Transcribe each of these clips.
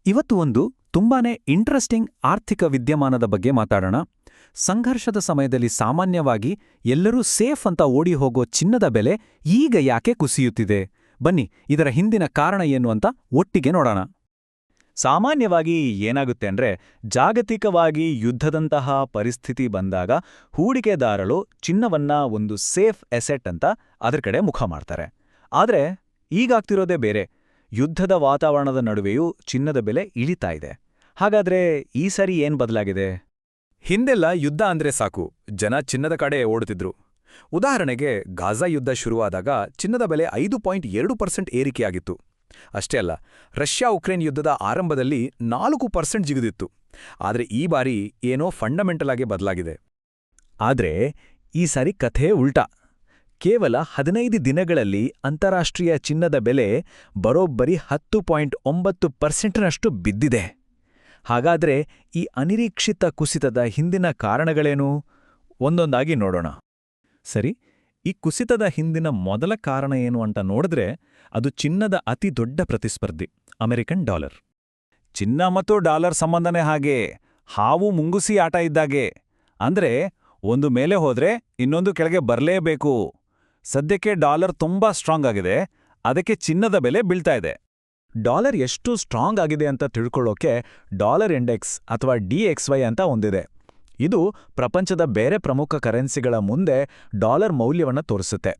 ಇವತ್ತು ಒಂದು ತುಂಬಾನೇ ಇಂಟ್ರೆಸ್ಟಿಂಗ್ ಆರ್ಥಿಕ ವಿದ್ಯಮಾನದ ಬಗ್ಗೆ ಮಾತಾಡೋಣ. ಸಂಘರ್ಷದ ಸಮಯದಲ್ಲಿ ಸಾಮಾನ್ಯವಾಗಿ ಎಲ್ಲರೂ ಸೇಫ್ ಅಂತ ಓಡಿ ಹೋಗೋ ಚಿನ್ನದ ಬೆಲೆ ಈಗ ಯಾಕೆ ಕುಸಿಯುತ್ತಿದೆ? ಬನ್ನಿ, ಇದರ ಹಿಂದಿನ ಕಾರಣ ಏನು ಅಂತ ಒಟ್ಟಿಗೆ ನೋಡೋಣ. ಸಾಮಾನ್ಯವಾಗಿ ಏನಾಗುತ್ತೆ ಅಂದ್ರೆ, ಜಾಗತಿಕವಾಗಿ ಯುದ್ಧದಂತಹ ಪರಿಸ್ಥಿತಿ ಬಂದಾಗ ಹೂಡಿಕೆದಾರರು ಚಿನ್ನವನ್ನ ಒಂದು ಸೇಫ್ ಎಸೆಟ್ ಅಂತ ಅದರ ಕಡೆ ಮುಖ ಮಾಡ್ತಾರೆ. ಆದ್ರೆ ಈಗಾಗ್ತಿರೋದೇ ಬೇರೆ. ಯುದ್ಧದ ವಾತಾವರಣದ ನಡುವೆಯೂ ಚಿನ್ನದ ಬೆಲೆ ಇಳಿತಾ ಇದೆ. ಹಾಗಾದ್ರೆ ಈ ಸರಿ ಏನ್ ಬದಲಾಗಿದೆ? ಹಿಂದೆಲ್ಲ ಯುದ್ಧ ಅಂದ್ರೆ ಸಾಕು, ಜನ ಚಿನ್ನದ ಕಡೆ ಓಡುತ್ತಿದ್ರು. ಉದಾಹರಣೆಗೆ, ಗಾಜಾ ಯುದ್ಧ ಶುರುವಾದಾಗ ಚಿನ್ನದ ಬೆಲೆ 5.2% ಏರಿಕೆಯಾಗಿತ್ತು. ಅಷ್ಟೇ ಅಲ್ಲ, ರಷ್ಯಾ ಉಕ್ರೇನ್ ಯುದ್ಧದ ಆರಂಭದಲ್ಲಿ 4% ಜಿಗಿದಿತ್ತು. ಆದರೆ ಈ ಬಾರಿ ಏನೋ ಫಂಡಮೆಂಟಲ್ ಆಗಿ ಬದಲಾಗಿದೆ. ಆದ್ರೆ ಈ ಸಾರಿ ಕಥೆ ಉಲ್ಟಾ. ಕೇವಲ 15 ದಿನಗಳಲ್ಲಿ ಅಂತಾರಾಷ್ಟ್ರೀಯ ಚಿನ್ನದ ಬೆಲೆ ಬರೋಬ್ಬರಿ 10.9%ನಷ್ಟು ಬಿದ್ದಿದೆ. ಹಾಗಾದ್ರೆ ಈ ಅನಿರೀಕ್ಷಿತ ಕುಸಿತದ ಹಿಂದಿನ ಕಾರಣಗಳೇನು? ಒಂದೊಂದಾಗಿ ನೋಡೋಣ. ಸರಿ, ಈ ಕುಸಿತದ ಹಿಂದಿನ ಮೊದಲ ಕಾರಣ ಏನು ಅಂತ ನೋಡಿದ್ರೆ, ಅದು ಚಿನ್ನದ ಅತಿ ದೊಡ್ಡ ಪ್ರತಿಸ್ಪರ್ಧಿ ಅಮೆರಿಕನ್ ಡಾಲರ್. ಚಿನ್ನ ಮತ್ತು ಡಾಲರ್ ಸಂಬಂಧನೇ ಹಾಗೆ, ಹಾವು ಮುಂಗುಸಿ ಆಟ ಇದ್ದಾಗೆ. ಅಂದ್ರೆ ಒಂದು ಮೇಲೆ ಹೋದ್ರೆ ಇನ್ನೊಂದು ಕೆಳಗೆ ಬರಲೇಬೇಕು. ಸದ್ಯಕ್ಕೆ ಡಾಲರ್ ತುಂಬಾ ಸ್ಟ್ರಾಂಗ್ ಆಗಿದೆ, ಅದಕ್ಕೆ ಚಿನ್ನದ ಬೆಲೆ ಬೀಳ್ತಾ ಇದೆ. ಡಾಲರ್ ಎಷ್ಟು ಸ್ಟ್ರಾಂಗ್ ಆಗಿದೆ ಅಂತ ತಿಳ್ಕೊಳ್ಳೋಕೆ ಡಾಲರ್ ಇಂಡೆಕ್ಸ್ ಅಥವಾ DXY ಅಂತ ಒಂದಿದೆ. ಇದು ಪ್ರಪಂಚದ ಬೇರೆ ಪ್ರಮುಖ ಕರೆನ್ಸಿಗಳ ಮುಂದೆ ಡಾಲರ್ ಮೌಲ್ಯವನ್ನು ತೋರಿಸುತ್ತೆ.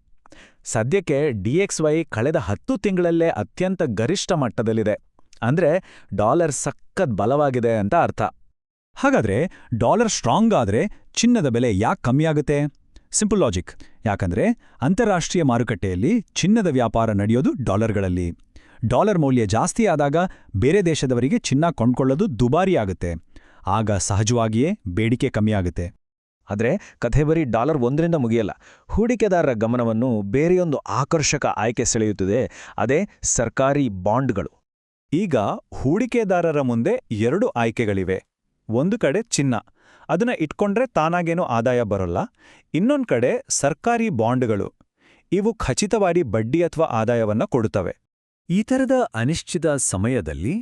ಸದ್ಯಕ್ಕೆ DXY ಕಳೆದ 10 ತಿಂಗಳಲ್ಲೇ ಅತ್ಯಂತ ಗರಿಷ್ಠ ಮಟ್ಟದಲ್ಲಿದೆ. ಅಂದ್ರೆ ಡಾಲರ್ ಸಖತ್ ಬಲವಾಗಿದೆ ಅಂತ ಅರ್ಥ. ಹಾಗಾದ್ರೆ ಡಾಲರ್ ಸ್ಟ್ರಾಂಗ್ ಆದ್ರೆ ಚಿನ್ನದ ಬೆಲೆ ಯಾಕೆ ಕಮ್ಮಿಯಾಗುತ್ತೆ? Simple logic. ಯಾಕಂದ್ರೆ ಅಂತಾರಾಷ್ಟ್ರೀಯ ಮಾರುಕಟ್ಟೆಯಲ್ಲಿ ಚಿನ್ನದ ವ್ಯಾಪಾರ ನಡೆಯೋದು ಡಾಲರ್ಗಳಲ್ಲಿ. ಡಾಲರ್ ಮೌಲ್ಯ ಜಾಸ್ತಿ ಆದಾಗ ಬೇರೆ ದೇಶದವರಿಗೆ ಚಿನ್ನ ಕೊಂಡ್ಕೊಳ್ಳೋದು ದುಬಾರಿಯಾಗುತ್ತೆ. ಆಗ ಸಹಜವಾಗಿಯೇ ಬೇಡಿಕೆ ಕಮ್ಮಿಯಾಗುತ್ತೆ. ಆದರೆ ಕಥೆ ಬರೀ ಡಾಲರ್ ಒಂದರಿಂದ ಮುಗಿಯಲ್ಲ. ಹೂಡಿಕೆದಾರರ ಗಮನವನ್ನು ಬೇರೆಯೊಂದು ಆಕರ್ಷಕ ಆಯ್ಕೆ ಸೆಳೆಯುತ್ತದೆ. ಅದೇ ಸರ್ಕಾರಿ ಬಾಂಡ್ಗಳು. ಈಗ ಹೂಡಿಕೆದಾರರ ಮುಂದೆ 2 ಆಯ್ಕೆಗಳಿವೆ. ಒಂದು ಕಡೆ ಚಿನ್ನ, ಅದನ್ನ ಇಟ್ಕೊಂಡ್ರೆ ತಾನಾಗೇನೂ ಆದಾಯ ಬರೋಲ್ಲ. ಇನ್ನೊಂದು ಕಡೆ ಸರ್ಕಾರಿ ಬಾಂಡ್ಗಳು. ಇವು ಖಚಿತವಾಗಿ ಬಡ್ಡಿ ಅಥವಾ ಆದಾಯವನ್ನ ಕೊಡುತ್ತವೆ. ಈ ಥರದ ಅನಿಶ್ಚಿತ ಸಮಯದಲ್ಲಿ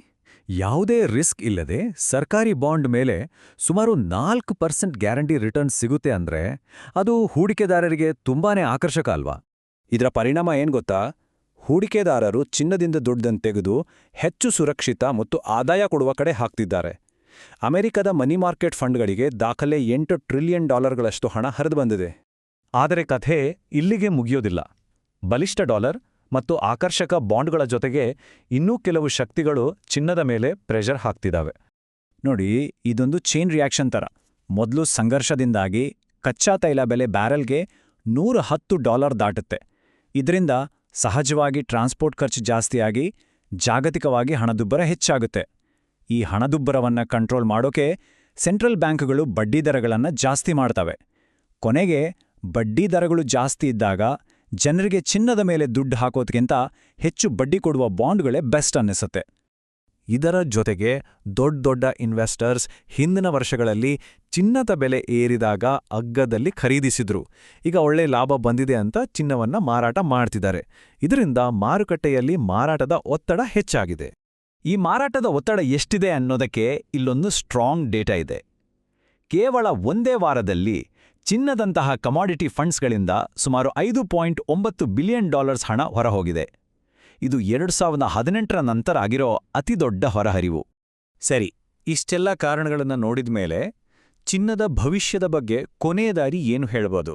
ಯಾವುದೇ ರಿಸ್ಕ್ ಇಲ್ಲದೆ ಸರ್ಕಾರಿ ಬಾಂಡ್ ಮೇಲೆ ಸುಮಾರು 4% ಗ್ಯಾರಂಟಿ ರಿಟರ್ನ್ ಸಿಗುತ್ತೆ ಅಂದ್ರೆ ಅದು ಹೂಡಿಕೆದಾರರಿಗೆ ತುಂಬಾನೇ ಆಕರ್ಷಕ ಅಲ್ವಾ? ಇದರ ಪರಿಣಾಮ ಏನ್ ಗೊತ್ತಾ? ಹೂಡಿಕೆದಾರರು ಚಿನ್ನದಿಂದ ದುಡ್ಡನ್ನು ತೆಗೆದು ಹೆಚ್ಚು ಸುರಕ್ಷಿತ ಮತ್ತು ಆದಾಯ ಕೊಡುವ ಕಡೆ ಹಾಕ್ತಿದ್ದಾರೆ. ಅಮೆರಿಕದ ಮನಿ ಮಾರ್ಕೆಟ್ ಫಂಡ್ಗಳಿಗೆ ದಾಖಲೆ $8 ಟ್ರಿಲಿಯನ್ ಹಣ ಹರಿದು ಬಂದಿದೆ. ಆದರೆ ಕಥೆ ಇಲ್ಲಿಗೆ ಮುಗಿಯೋದಿಲ್ಲ. ಬಲಿಷ್ಠ ಡಾಲರ್ ಮತ್ತು ಆಕರ್ಷಕ ಬಾಂಡ್ಗಳ ಜೊತೆಗೆ ಇನ್ನೂ ಕೆಲವು ಶಕ್ತಿಗಳು ಚಿನ್ನದ ಮೇಲೆ ಪ್ರೆಷರ್ ಹಾಕ್ತಿದ್ದಾವೆ. ನೋಡಿ, ಇದೊಂದು ಚೈನ್ ರಿಯಾಕ್ಷನ್ ಥರ. ಮೊದಲು ಸಂಘರ್ಷದಿಂದಾಗಿ ಕಚ್ಚಾ ತೈಲ ಬೆಲೆ ಬ್ಯಾರೆಲ್ಗೆ $110 ದಾಟುತ್ತೆ. ಇದರಿಂದ ಸಹಜವಾಗಿ ಟ್ರಾನ್ಸ್ಪೋರ್ಟ್ ಖರ್ಚು ಜಾಸ್ತಿಯಾಗಿ ಜಾಗತಿಕವಾಗಿ ಹಣದುಬ್ಬರ ಹೆಚ್ಚಾಗುತ್ತೆ. ಈ ಹಣದುಬ್ಬರವನ್ನ ಕಂಟ್ರೋಲ್ ಮಾಡೋಕೆ ಸೆಂಟ್ರಲ್ ಬ್ಯಾಂಕ್ಗಳು ಬಡ್ಡಿದರಗಳನ್ನು ಜಾಸ್ತಿ ಮಾಡ್ತವೆ. ಕೊನೆಗೆ ಬಡ್ಡಿದರಗಳು ಜಾಸ್ತಿ ಇದ್ದಾಗ ಜನರಿಗೆ ಚಿನ್ನದ ಮೇಲೆ ದುಡ್ಡು ಹಾಕೋದ್ಕಿಂತ ಹೆಚ್ಚು ಬಡ್ಡಿ ಕೊಡುವ ಬಾಂಡ್ಗಳೇ ಬೆಸ್ಟ್ ಅನ್ನಿಸುತ್ತೆ. ಇದರ ಜೊತೆಗೆ ದೊಡ್ಡ ದೊಡ್ಡ ಇನ್ವೆಸ್ಟರ್ಸ್ ಹಿಂದಿನ ವರ್ಷಗಳಲ್ಲಿ ಚಿನ್ನದ ಬೆಲೆ ಏರಿದಾಗ ಅಗ್ಗದಲ್ಲಿ ಖರೀದಿಸಿದ್ರು. ಈಗ ಒಳ್ಳೆ ಲಾಭ ಬಂದಿದೆ ಅಂತ ಚಿನ್ನವನ್ನ ಮಾರಾಟ ಮಾಡ್ತಿದ್ದಾರೆ. ಇದರಿಂದ ಮಾರುಕಟ್ಟೆಯಲ್ಲಿ ಮಾರಾಟದ ಒತ್ತಡ ಹೆಚ್ಚಾಗಿದೆ. ಈ ಮಾರಾಟದ ಒತ್ತಡ ಎಷ್ಟಿದೆ ಅನ್ನೋದಕ್ಕೆ ಇಲ್ಲೊಂದು ಸ್ಟ್ರಾಂಗ್ ಡೇಟಾ ಇದೆ. ಕೇವಲ ಒಂದೇ ವಾರದಲ್ಲಿ ಚಿನ್ನದಂತಹ ಕಮಾಡಿಟಿ ಫಂಡ್ಸ್ಗಳಿಂದ ಸುಮಾರು $5.9 ಬಿಲಿಯನ್ ಹಣ ಹೊರಹೋಗಿದೆ. ಇದು 2018ರ ನಂತರ ಆಗಿರೋ ಅತಿದೊಡ್ಡ ಹೊರಹರಿವು. ಸರಿ, ಇಷ್ಟೆಲ್ಲ ಕಾರಣಗಳನ್ನು ನೋಡಿದ್ಮೇಲೆ ಚಿನ್ನದ ಭವಿಷ್ಯದ ಬಗ್ಗೆ ಕೊನೆಯ ದಾರಿ ಏನು ಹೇಳ್ಬೋದು?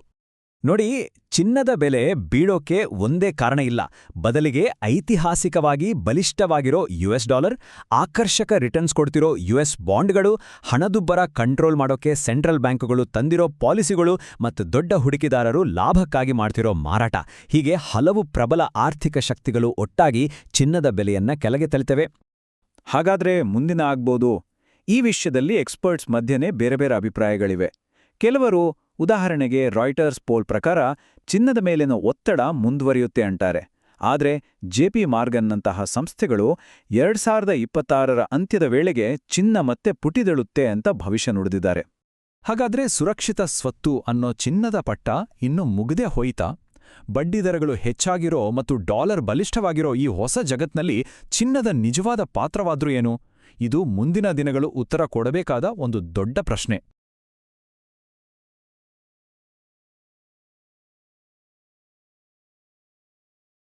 ನೋಡಿ, ಚಿನ್ನದ ಬೆಲೆ ಬೀಳೋಕೆ ಒಂದೇ ಕಾರಣ ಇಲ್ಲ. ಬದಲಿಗೆ ಐತಿಹಾಸಿಕವಾಗಿ ಬಲಿಷ್ಠವಾಗಿರೋ US ಡಾಲರ್, ಆಕರ್ಷಕ ರಿಟರ್ನ್ಸ್ ಕೊಡ್ತಿರೋ US ಬಾಂಡ್ಗಳು, ಹಣದುಬ್ಬರ ಕಂಟ್ರೋಲ್ ಮಾಡೋಕೆ ಸೆಂಟ್ರಲ್ ಬ್ಯಾಂಕುಗಳು ತಂದಿರೋ ಪಾಲಿಸಿಗಳು ಮತ್ತು ದೊಡ್ಡ ಹೂಡಿಕೆದಾರರು ಲಾಭಕ್ಕಾಗಿ ಮಾಡ್ತಿರೋ ಮಾರಾಟ, ಹೀಗೆ ಹಲವು ಪ್ರಬಲ ಆರ್ಥಿಕ ಶಕ್ತಿಗಳು ಒಟ್ಟಾಗಿ ಚಿನ್ನದ ಬೆಲೆಯನ್ನ ಕೆಳಗೆ ತಳ್ಳಿತವೆ. ಹಾಗಾದ್ರೆ ಮುಂದಿನ ಆಗ್ಬೋದು? ಈ ವಿಷಯದಲ್ಲಿ ಎಕ್ಸ್ಪರ್ಟ್ಸ್ ಮಧ್ಯೆನೇ ಬೇರೆ ಬೇರೆ ಅಭಿಪ್ರಾಯಗಳಿವೆ. ಕೆಲವರು, ಉದಾಹರಣೆಗೆ ರಾಯ್ಟರ್ಸ್ ಪೋಲ್ ಪ್ರಕಾರ, ಚಿನ್ನದ ಮೇಲಿನ ಒತ್ತಡ ಮುಂದುವರಿಯುತ್ತೆ ಅಂತಾರೆ. ಆದರೆ JP ಮಾರ್ಗನ್ನಂತಹ ಸಂಸ್ಥೆಗಳು 2026ರ ಅಂತ್ಯದ ವೇಳೆಗೆ ಚಿನ್ನ ಮತ್ತೆ ಪುಟಿದೇಳುತ್ತೆ ಅಂತ ಭವಿಷ್ಯ ನುಡಿದಿದ್ದಾರೆ. ಹಾಗಾದ್ರೆ ಸುರಕ್ಷಿತ ಸ್ವತ್ತು ಅನ್ನೋ ಚಿನ್ನದ ಪಟ್ಟ ಇನ್ನೂ ಮುಗಿದೇ ಹೋಯ್ತಾ? ಬಡ್ಡಿದರಗಳು ಹೆಚ್ಚಾಗಿರೋ ಮತ್ತು ಡಾಲರ್ ಬಲಿಷ್ಠವಾಗಿರೋ ಈ ಹೊಸ ಜಗತ್ನಲ್ಲಿ ಚಿನ್ನದ ನಿಜವಾದ ಪಾತ್ರವಾದ್ರೂ ಏನು? ಇದು ಮುಂದಿನ ದಿನಗಳು ಉತ್ತರ ಕೊಡಬೇಕಾದ ಒಂದು ದೊಡ್ಡ ಪ್ರಶ್ನೆ.